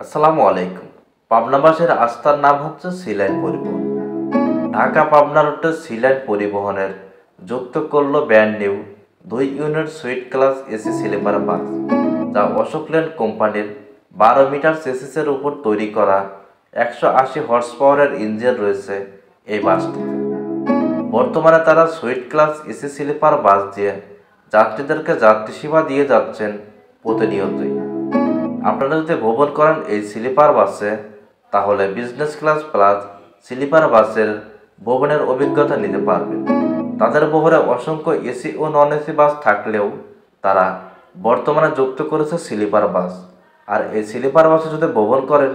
আসসালামু আলাইকুম। পাবনা বাসের আস্থার নাম হচ্ছে সিলাইন পরিবহন। ঢাকা পাবনা রুটে সিলাইন পরিবহনের যুক্ত করল brand new 2 unit suite class AC sleeper bus, যা অশোক লেল্যান্ড কোম্পানির 12 মিটার চেসিসের উপর তৈরি করা 180 হর্স পাওয়ারের ইঞ্জিন রয়েছে এই বাসটিতে। বর্তমানে তারা suite class AC sleeper bus দিয়ে যাত্রীদেরকে যাত্রী সেবা দিয়ে যাচ্ছেন প্রতিনিয়তই। আপনারা যদি ভ্রমণ করেন এই স্লিপার বাসে, তাহলে বিজনেস ক্লাস প্লাস স্লিপার বাসের ভ্রমণের অভিজ্ঞতা নিতে পারবেন। তাদের বহরে অসংখ্য এসি ও নন এসি বাস থাকলেও তারা বর্তমানে যুক্ত করেছে স্লিপার বাস। আর এই স্লিপার বাসে যদি ভ্রমণ করেন,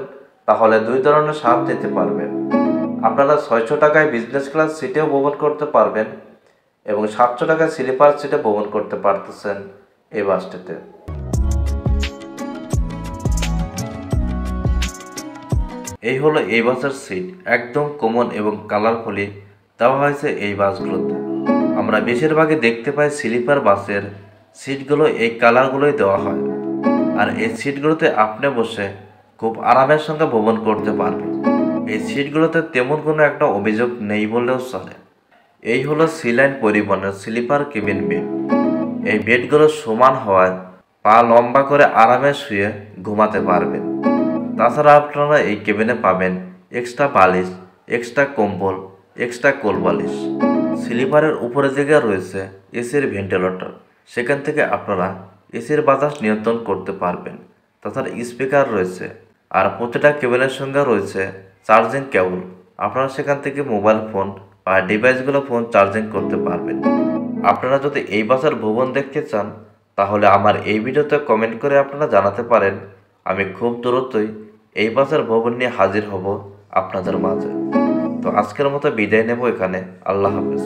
তাহলে 2 ধরনের স্বাদ নিতে পারবেন। আপনারা 600 টাকায় বিজনেস ক্লাস সিটেও ভ্রমণ করতে পারবেন এবং 700 টাকায় স্লিপার সিটে ভ্রমণ করতে পারতেছেন এই বাসটিতে। এই হলো এই বাসের সিট, একদম কমন এবং কালারফুলি দেওয়া হয়েছে এই বাসগুলোতে। আমরা বেশিরভাগই দেখতে পাই স্লিপার বাসের সিটগুলো এই কালারগুলোই দেওয়া হয়। আর এই সিটগুলোতে আপনি বসে খুব আরামের সঙ্গে ভ্রমণ করতে পারবেন। এই সিটগুলোতে তেমন কোনো একটা অভিযোগ নেই বললেও চলে। এই হলো সিলাইন পরিবহনের স্লিপার কেবিন বেড। এই বেডগুলো সমান হওয়ায় পা লম্বা করে আরামে শুয়ে ঘুমাতে পারবেন। তাছাড়া আপনারা এই কেবিনে পাবেন এক্সট্রা বালিশ, এক্সট্রা কম্বল, এক্সট্রা কোল বালিশ। স্লিপারের উপরে জায়গা রয়েছে এসির ভেন্টিলেটর, সেখান থেকে আপনারা এসির বাতাস নিয়ন্ত্রণ করতে পারবেন। তাছাড়া স্পিকার রয়েছে, আর প্রতিটা কেবিনের সঙ্গে রয়েছে চার্জিং কেবল। আপনারা সেখান থেকে মোবাইল ফোন বা ডিভাইসগুলো ফোন চার্জিং করতে পারবেন। আপনারা যদি এই বাসের ভ্রমণ দেখতে চান, তাহলে আমার এই ভিডিওতে কমেন্ট করে আপনারা জানাতে পারেন। আমি খুব দ্রুতই এই বাসের ভ্রমণ নিয়ে হাজির হব আপনাদের মাঝে। তো আজকের মতো বিদায় নেব এখানে। আল্লাহ হাফেজ।